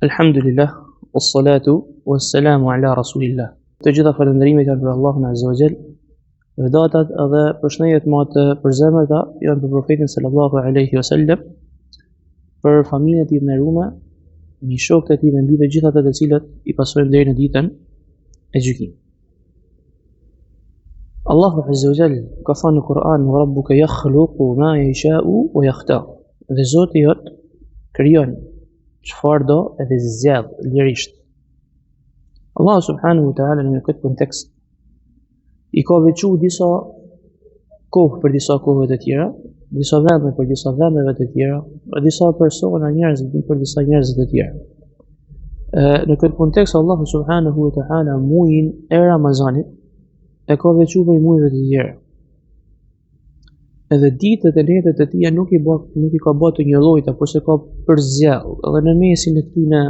Alhamdulillah, wassalatu wassalamu ala rasulillah. Të gjitha falënderimet janë për Allahun Azza wa Jall. Vëdatat edhe përshëndetjet më të përzemërta janë për profetin sallallahu alaihi wasallam, për familjen e tij të nderuar, mbi shokët e tij dhe mbi të gjithë ata të cilët i pasojnë deri në ditën e gjykimit. Allahu Azza wa Jall ka thënë në Kur'an: "Wa rabbuka yakhluqu ma yasha'u wa yakhtar." Dhe Zoti jot krijon çfarë do edhe zgjedh lirisht. Allah subhanahu wa ta'ala në këtë kontekst i ka veçu disa kohë për disa kohëve të tjera, disa vende për disa vendeve të tjera, dhe disa persona njerëz për disa njerëz të tjera. Në këtë kontekst Allah subhanahu wa ta'ala muajin e Ramazanit e ka veçu për muajve të tjera. Edhe ditët e netët e tija nuk i ka bërë të një llojta, por se ka përzgjell. Edhe në mesin e këtyre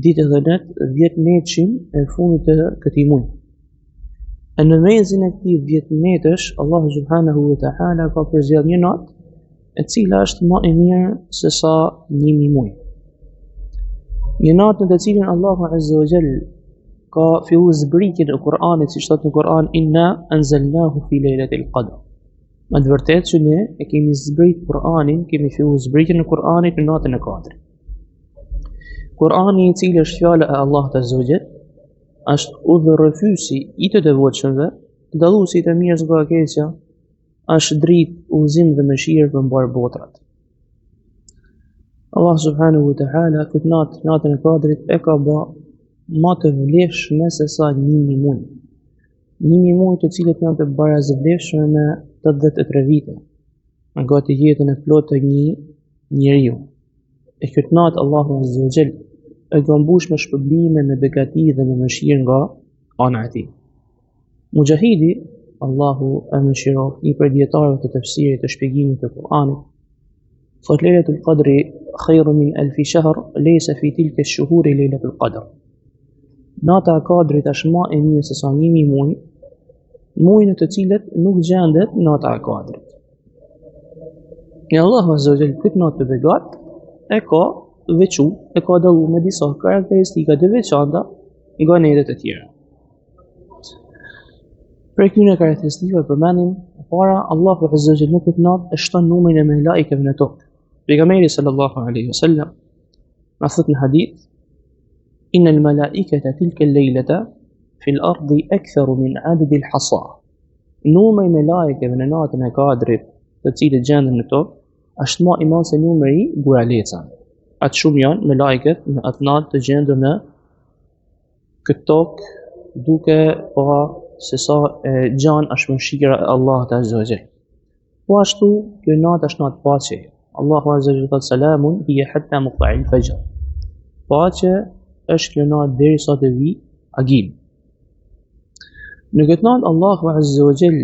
ditëve dhe net 10 netëshin e fundit të këtij muaji. E në mesin e këtij 10 netësh, Allahu subhanahu wa ta'ala ka përzgjell një natë e cila është më e mirë se sa 1000 muaj. Një natë në të cilën Allahu azza wa jall ka filluar zbritjen e Kur'anit, siç thotë në Kur'an: "Inna anzalnahu fi laylatil qadr." Më të vërtetë që ne e kemi zbrit Kur'anin, kemi filluar zbritjen e Kur'anit në natën e Kadrit. Kur'ani, i cili është fjala e Allahut azza wa jall, është udhërrëfyesi i të devotshmëve, dalluesi të mirës nga e keqja, është dritë, udhëzim dhe mëshirë për mbar botrat. Allah subhanahu wa ta'ala këtë natën e Kadrit e ka bë më të vlefshme se sa 1000 muaj. 1000 muaj të cilët janë të barazvlefshme me 83 vite, me gati jetën e plotë të një njeriu. E këtë natë Allahu azza wa jall e ka mbush me shpërblime, me begati dhe me mëshirë nga ana e tij. Mujahidi, Allahu e mëshiroft, një prej dietarëve të tafsirit të shpjegimit të Kur'anit, thotë: "Lejlatul qadri khayrun min alfi shahr, laysa fi tilka ash-shuhuri lejlatul qadr." Nata e Kadrit është më e mirë se sa 1000 muaj, muaj në të cilët nuk gjendet nata e Kadrit. Allahu azza wa jall këtë natë të begatë e ka veçu, e ka dallu me disa karakteristika të veçanta nga netët e tjera. Për këtyre karakteristikave përmendim e para, Allahu azza wa jall në këtë natë e shton numrin e melekëve në tokë. Pejgamberi sallallahu alaihi wasallam na thot në hadith: "Inna al-malaikata tilka al-laylata fi al-ardi aktharu min 'adad al-hasa." Numri i melekëve në natën e Kadrit, të cilët gjenden në tokë, është më i madh se numri i buralecave. Atë shumë janë melekët në atë natë të gjendur në këtë tokë, duke pa se sa gjanë është mëshira e Allahut azza wa jall. Po ashtu, kjo natë është natë paqe. Allahu azza wa jall thotë: "Salamun hiya hatta matla'il fajr." Paqe është kjo natë derisa të vi agim. Në këtë natë Allahu azza wa jall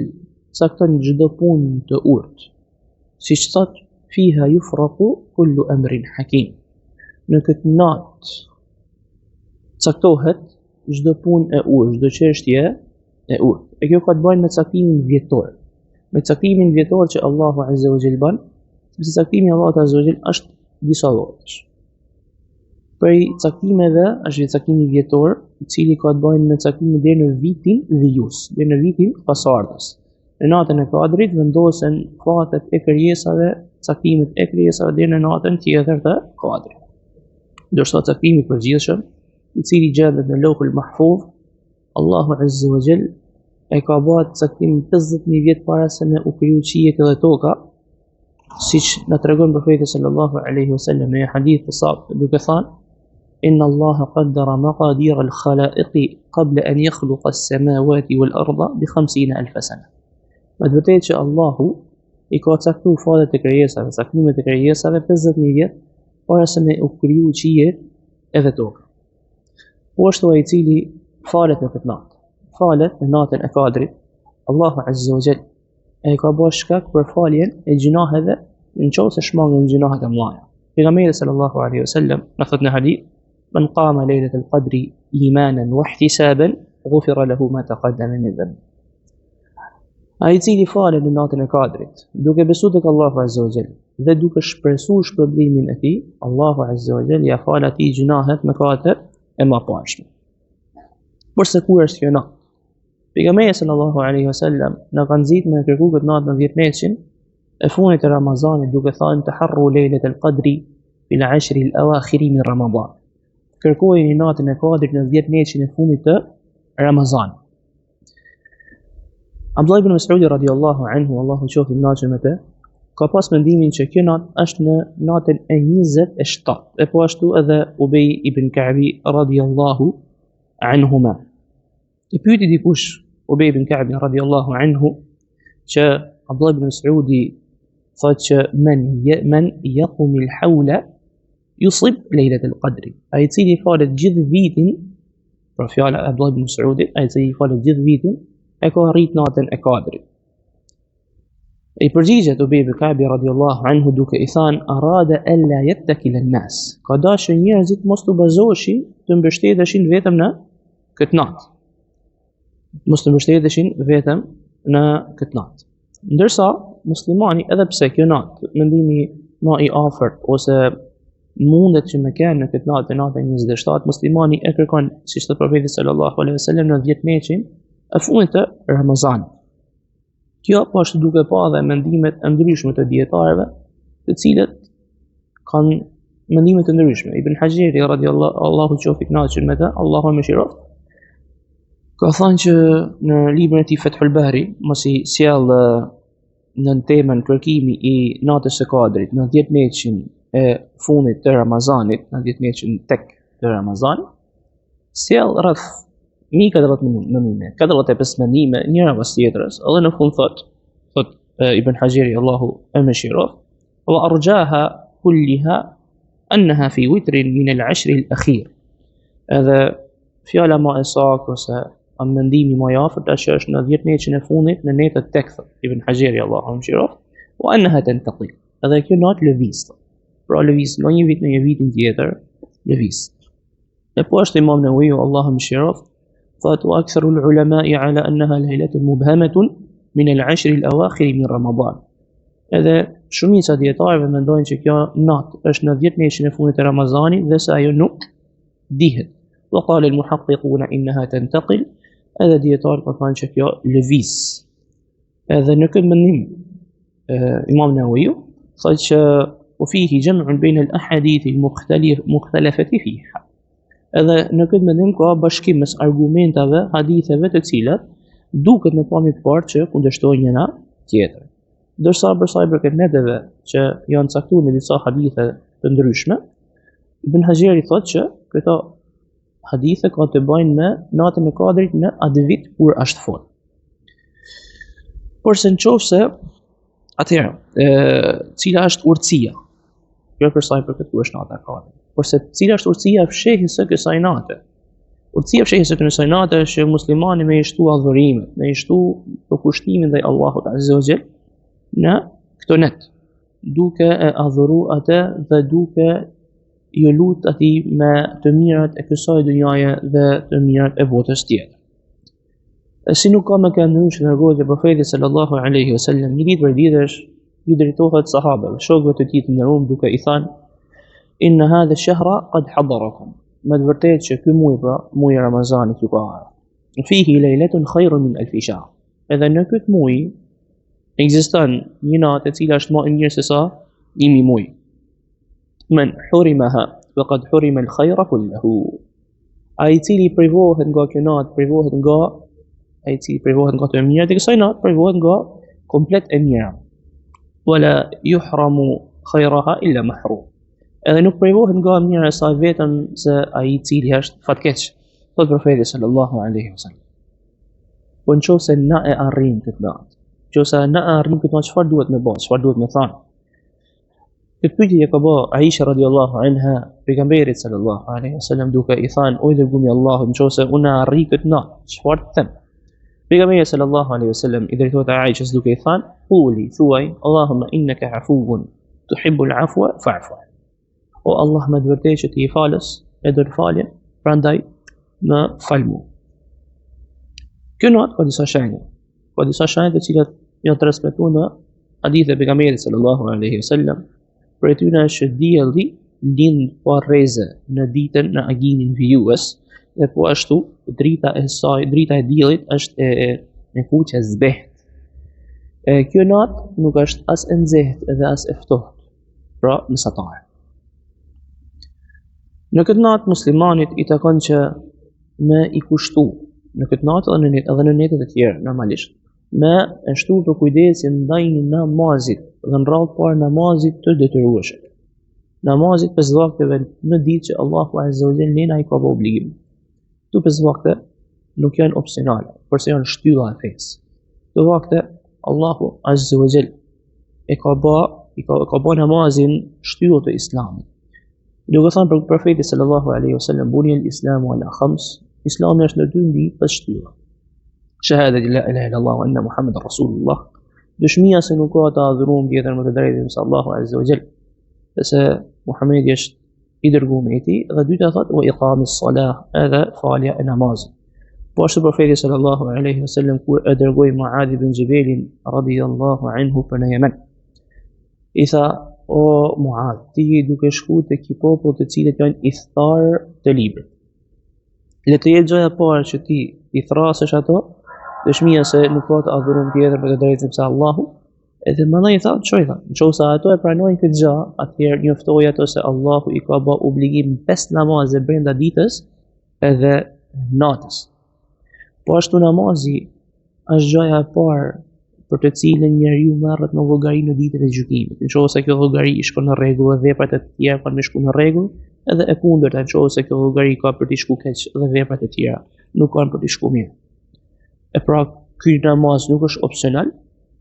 cakton çdo punë të urtë, siç thotë: "Fiha yufraqu kullu amrin hakim." Në këtë natë caktohet çdo punë e urtë, çdo çështje e urtë. E kjo ka të bëjë me caktimin vjetor. Me caktimin vjetor që Allahu azza wa jall bën, sepse caktimi i Allahut azza wa jall është disa llojesh. Prej caktimeve është caktimi vjetor, i cili ka të bëjë me caktimin deri në vitin vijus, deri në vitin pasardhës. Në natën e Kadrit vendosen fatet e krijesave, caktimet e krijesave deri në natën tjetër të Kadrit. Ndërsa caktimi i përgjithshëm, i cili gjendet në Lauhul Mahfuz, Allahu azza wa jall e ka bërë caktimin 50000 vjet para se me u kriju qiejt dhe toka, siç na tregon profeti sallallahu alaihi wasallam në hadith të saktë, duke thënë: "Inna Allaha qaddara maqadir al-khalaiqi qabla an yakhluqa as-samawati wal-ardha bi 50000 sana." Me të vërtetë që Allahu i ka caktuar fatet e krijesave, caktimet e krijesave 50000 vjet para se me u kriju qiejt edhe toka. Po ashtu ai i cili falet në këtë natë, falet në natën e Kadrit, Allahu azza wa jall e ka bërë shkak për faljen e gjunaheve nëse shmangën gjunahet e mëdha. Pejgamberi sallallahu alaihi wasallam na thot në hadith: "Man qama laylatal qadri imanan wa ihtisaban, ghufira lahu ma taqaddama min dhanbi." Ai i cili falet në natën e Kadrit, duke besuar tek Allahu azza wa jall dhe duke shpresuar shpërblimin e tij, Allahu Azza wa Jalla ja fal atij gjunahet mëkatet e mëparshme. Përse kur është kjo natë? Pejgamberi sallallahu alaihi wasallam na ka nxitur me kërku këtë natë në 10 neshin e fundit të Ramazanit, duke thënë taharru lejlet al-qadri fil 'ashr al-awakhir min Ramadan. Kërkojeni natën e Kadrit në 10 neshin e fundit të Ramazanit. Abdullah ibn Mas'ud radhiyallahu anhu, Allahu qoftë i kënaqur me të, ka pas mendimin që kjo natë është në natën e 27, e po ashtu edhe Ubej ibn Ka'bi radhiyallahu anhuma. E pyeti dikush Ubej ibn Ka'bi radhiyallahu anhu që Abdullah ibn Mas'udi thotë që men yaqum al-hawla yusib lejlet al-qadri. Ai i cili falet gjithë vitin, për fjala e Abdullah ibn Mas'udit, ai i cili falet gjithë vitin e ka arrit natën e Kadrit. I përgjigjet Ubej ibn Ka'bi radhiyallahu anhu duke i thënë arada alla yattakila an-nas. Ka dashur njerëzit mos të bazoheshin, të mbështeteshin vetëm në këtë natë. Mos të mbështeteshin vetëm në këtë natë. Ndërsa muslimani, edhe pse kjo natë mendimi më i afërt ose mundet që me kenë në këtë natë, natën 27, muslimani e kërkon, siç thot profeti sallallahu alaihi wasallam, në 10 neshin e fundit të Ramazanit. Kjo po është duke pa dhe mendimet e ndryshme të dietarëve, të cilët kanë mendime të ndryshme. Ibn Hajeri radhiyallahu qoftë i kënaqur me të, Allahu më mëshiroft, ka thënë që në librin e tij Fathul Bari, mos i sjell në temën kërkimi i natës së Kadrit në 10 neshin e fundit të Ramazanit, në 10 neshin tek të Ramazanit, sjell rreth 45 mendime, njëra pas tjetrës, edhe në fund thot Ibn Hajeri, Allahu e mëshiroft, wa arjaha kulliha annaha fi witrin min al-'ashr al-akhir. Edhe fjala më e saktë ose mendimi më i afërt është në 10 neshin e fundit në netët tek, Ibn Hajeri, Allahu e mëshiroft, wa annaha tantaqil. Edhe kjo natë lëviz. Pra lëviz nga një vit në një vitin tjetër, lëviz. E po është Imam Nawawi, Allahu e mëshiroft, thot wa aktharu al-ulama'i ala annaha laylatun mubhamatun min al-'ashr al-awakhir min Ramadan. Edhe shumica e dietarëve mendojnë që kjo natë është në 10 neshin e fundit të Ramazanit dhe se ajo nuk dihet. Wa qala al-muhaqqiquna innaha tantaqil. Edhe dietarët kanë që kjo lëviz. Edhe në këtë mendim Imam Nawawi thotë që وفيه جمع بين الأحاديث المختلفة فيها. Edhe në këtë mendim ka bashkim mes argumentave, haditheve të cilat duket në pamje të parë që kundërshtojnë njëra tjetrën. Ndërsa për sa i përket neteve që janë caktuar në disa hadithe të ndryshme, Ibn Hajeri thotë që këto hadithe kanë të bëjnë me natën e Kadrit në atë vit kur është fol. Por se nëse atëherë, cila është urtësia? Kjo për sa i përket ku është nata e Kadrit. Porse cila është urtësia e fshehjes së kësaj nate? Urtësia e fshehjes së kësaj nate është që muslimani me i shtu adhurimet, me i shtu përkushtimin ndaj Allahut Azza wa Jall në këtë net, duke e adhuru atë dhe duke i lut atij me të mirat e kësaj dunjaje dhe të mirat e botës tjetër. Si nuk ka me kanë ndryshë që nërgohet e profetit sallallahu alaihi wasallam, një ditë për ditësh i drejtohet sahabëve, shokëve të tij të nderuar, duke i thënë inna hadha ash-shahra qad hadarakum. Me të vërtetë që ky muaj, pra muaji i Ramazanit, ju ka ardhur. Fihi laylatun khayrun min alf shahr. Edhe në këtë muaj ekziston një natë e cila është më e mirë se sa 1000 muaj. Men hurimaha faqad hurima al-khayra kulluhu. Ai i cili privohet nga kjo natë, privohet nga të mirat e kësaj natë, privohet nga komplet e mira. Wala yuhramu khayraha illa mahrum. Edhe nuk privohet nga mira e saj vetëm se ai i cili është fatkeq, thot profeti sallallahu alaihi wasallam. Po nëse na e arrim këtë natë, nëse na e arrim këtë natë, çfarë duhet me bëj, çfarë duhet me thënë? Këtë pyetje ka bë Aisha radhiyallahu anha pejgamberit sallallahu alaihi wasallam, duke i thënë o dërgumi i Allahut, nëse unë arri këtë natë, çfarë them? Pejgamberi sallallahu alaihi wasallam i drejtohet Aishës duke i thënë quli, thuaj Allahumma innaka afuwun tuhibbul afwa fa'fu. O Allah, me të vërtetë që ti i falës, e do të falje, prandaj më fal mua. Kjo natë ka disa shenja të cilat janë transmetuar në hadith e pejgamberit sallallahu alaihi wasallam, për tyne është që dielli lind pa rreze në ditën në agimin vijues, dhe po ashtu drita e diellit është e kuqe zbeht. Kjo natë nuk është as e nxehtë dhe as e ftohtë, pra mesatare. Në këtë natë muslimanit i takon që me i kushtu në këtë natë edhe në netët e tjera normalisht, me e shtu të kujdesin ndaj namazit dhe në radhë parë namazit të detyrueshëm. Namazit 5 vakteve në ditë që Allahu Azza wa Jalla nena i ka bërë obligim. Këto 5 vakte nuk janë opsionale, përse janë shtylla e fesë. Këto vakte Allahu Azza wa Jalla e ka bërë namazin shtyllë të Islamit. Duke thënë për profetin sallallahu alaihi wasallam, buniyal islamu ala khams, Islami është në 2 mbi 5 shtylla. Shahadati la ilaha illallah wa anna Muhammadan rasulullah, dëshmia se nuk ka të adhuruar tjetër më të drejtë se Allahu Azza wa Jalla, se Muhamedi është i dërguar i tij, dhe dyta thotë wa iqamis salah, edhe falja e namazit. Po ashtu profeti sallallahu alaihi wasallam kur e dërgoi Muadh ibn Jabelin radiyallahu anhu për në Yemen, i tha: o Muadh, ti duke shku te ki popull të cilët janë ithtar të librit, le të jetë gjoja parë që ti i thrasësh ato, dëshmia se nuk ka të adhuruar tjetër për të drejtë se Allahu, edhe mandej tha, çoj tha, nëse ato e pranojnë këtë gjë, atëherë njoftoj ato se Allahu i ka bërë obligim 5 namaze brenda ditës edhe natës. Po ashtu namazi është gjoja e parë për të cilën njeriu merret në llogari në ditën e gjykimit. Nëse kjo llogari shkon në rregull dhe veprat e tjera kanë më shku në rregull, edhe e kundërta, nëse kjo llogari ka për të shku keq dhe veprat e tjera nuk kanë për të shku mirë. E pra, ky namaz nuk është opsional,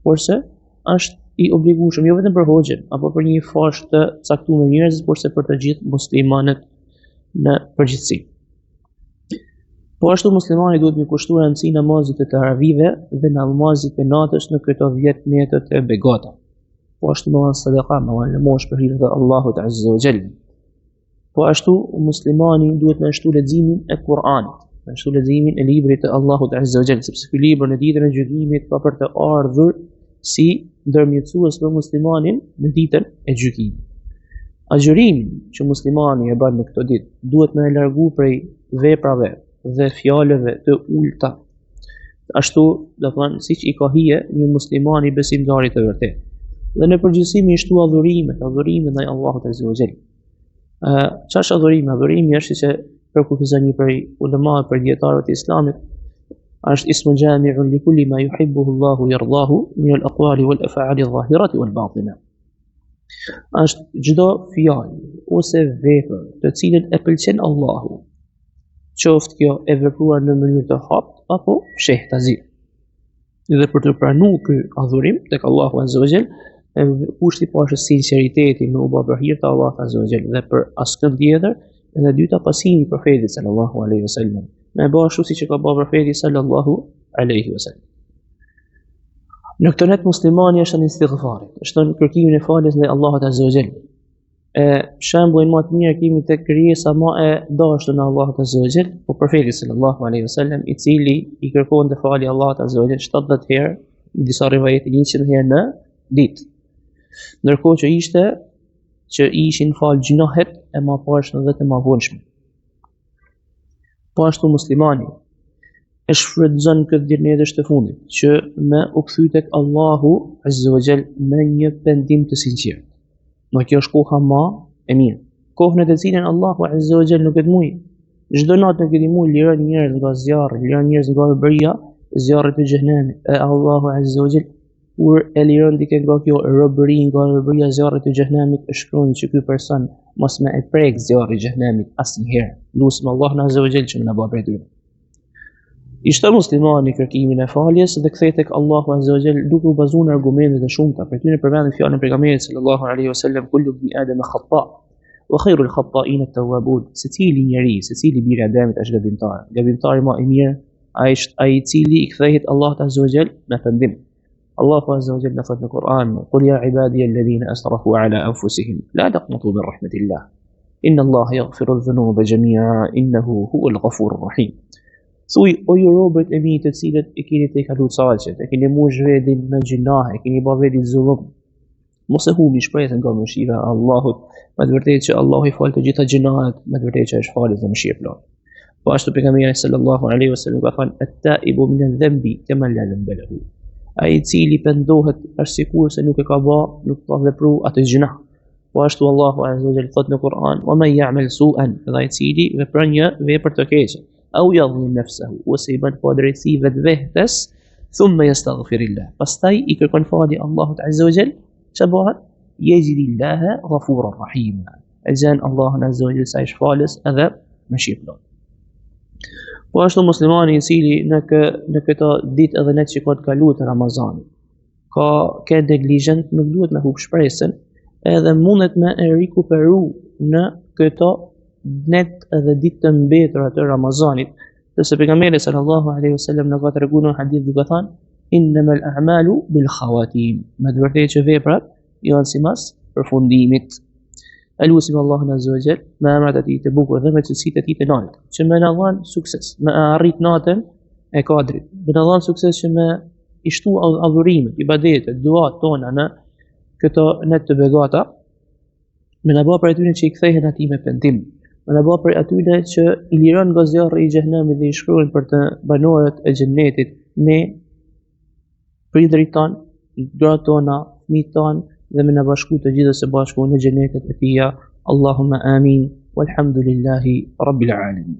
porse është i obligueshëm jo vetëm për hoxhin apo për një fashë të caktuar njerëz, porse për të gjithë muslimanët në përgjithësi. Po ashtu muslimani duhet të kushtojë rëndësi namazit të taravive dhe namazit të natës në këto 10 netët e begata. Po ashtu me sadaka, me lëmosh për hir të Allahut Azza wa Jalla. Po ashtu muslimani duhet të shtu leximin e Kur'anit, të shtu leximin e librit të Allahut Azza wa Jalla, sepse ky libër në ditën e gjykimit ka për të ardhur si ndërmjetësues për muslimanin në ditën e gjykimit. Agjërimi që muslimani e bën në këtë ditë duhet me largu prej veprave dhe fjalëve të ulta. Ashtu, do të thonë, siç i ka hije një muslimani besimdari të vërtetë. Dhe në përgjithësi mi shtu adhurimet ndaj Allahut Azza wa Jalla. Çfarë është adhurimi? Adhurimi është që përkufizon një prej ulemave për dietarët e Islamit, është ismu jami'un li kulli ma yuhibbuhu Allahu yardahu min al-aqwali wal af'ali adh-dhahirati wal batina. Është çdo fjalë ose vepër të cilën e pëlqen Allahu, qoftë kjo e vepruar në mënyrë të haptë apo fshehtazi. Dhe për të pranuar ky adhurim tek Allahu Azza wa Jall, kushti i parë është sinqeriteti në u bë për hir të Allahut Azza wa Jall dhe për askënd tjetër, dhe dyta pasimi i profetit sallallahu alaihi wasallam. Me bë ashtu siç e ka bërë profeti sallallahu alaihi wasallam. Në këtë net muslimani është në istighfar, është në kërkimin e faljes ndaj Allahut Azza wa Jall. Shembullin më të mirë kemi tek krijesa më e dashur në Allahut Azza wa Jall, po profeti sallallahu alaihi wasallam, i cili i kërkonte falje Allahut Azza wa Jall 70 herë, në disa rivajete 100 herë në ditë. Ndërkohë që ishin fal gjinohet e më pashme dhe të më vonshme. Po ashtu muslimani e shfrytëzon këtë dirnetësh të fundit që me u kthy tek Allahu Azza wa Jall me një pendim të sinqert. Në kjo është koha më e mirë. Kohën në të cilën Allahu Azza wa Jall nuk e muj. Çdo natë në këtë muaj liron njerëz nga zjarri, liron njerëz nga robëria, zjarri të xhenemit. E Allahu Azza wa Jall kur e liron dikë nga kjo robëri, nga robëria e zjarrit të xhenemit, e shkruan që ky person mos më e prek zjarri i xhenemit asnjëherë. Lutim Allahun Azza wa Jall që më na bëj prej tyre. Ishte muslimani kërkimin e faljes dhe kthej tek Allahu Azza wa Jall duke u bazuar në argumente të shumta. Për tyre përmendet fjalën e pejgamberit sallallahu alaihi wasallam, kullu ibn adam khata wa khairul khata'in at-tawwabun. Secili njeri, secili biri i Ademit është gabimtar. Gabimtari më i mirë është ai i cili i kthehet Allahut Azza wa Jall me pendim. Allahu Azza wa Jalla thot në Kur'an: "Qul ya ibadiy alladhina asrafu ala anfusihim la taqnatu min rahmatillah. Inna Allaha yaghfiru adh-dhunuba jami'a innahu huwal ghafurur rahim." Thuj, o ju robët e mi të cilët e keni të kalu saqet, e keni mush vedin në gjinah, e keni ba vedin zullum, mos e humni shpresën nga mëshira e Allahut, me të vërtetë që Allahu i fal të gjitha gjinahet, me të vërtetë që është falës dhe mëshirë plot. Po ashtu pejgamberi sallallahu alaihi wasallam ka thënë at-taibu min adh-dhanbi kama la dhanba lahu. Ai i cili pendohet është sikur se nuk e ka bë, nuk ka vepruar atë gjina. Po ashtu Allahu azza wa jalla thot në Kur'an: "Wa man ya'mal su'an", ai i cili vepron një vepër të keqe, au yadhlim nafsahu, ose i bën padrejti vetes, thumma yastaghfirillah. Pastaj i kërkon falje Allahut azza wa jalla, ç'a bëhet? Yajidillaha ghafurar rahima. Ezan Allahu azza wa jalla sa ish falës edhe mëshirë plot. Po ashtu muslimani i cili në këto ditë edhe ne që ka të kaluar të Ramazanit, ka neglizhent, nuk duhet me hub shpresën, edhe mundet me e rikuperu në këto net edhe ditë të mbetura të Ramazanit, sepse pejgamberi sallallahu alaihi wasallam na ka treguar në hadith duke thënë innamal a'malu bil khawatim, me të vërtetë që veprat janë sipas përfundimit. Elusim Allahun azza wa jall me emrat e tij të bukur dhe me cilësitë e tij të larta, që më na dhon sukses, me arrit natën e Kadrit, me na dhon sukses që me i shtu adhurimet, ibadetet, duat tona në këto net të begata, me na bë për atyre që i kthehen atij me pendim, me na bë për atyre që i liron nga zjarri i xhenemit dhe i shkruajnë për të banorët e xhennetit ne, prindërit tanë, gratë tona, fëmijët tanë, dhe me në bashku të gjithë së bashku në xhenetet e tija. Allahumma amin, walhamdulillahi rabbil alamin.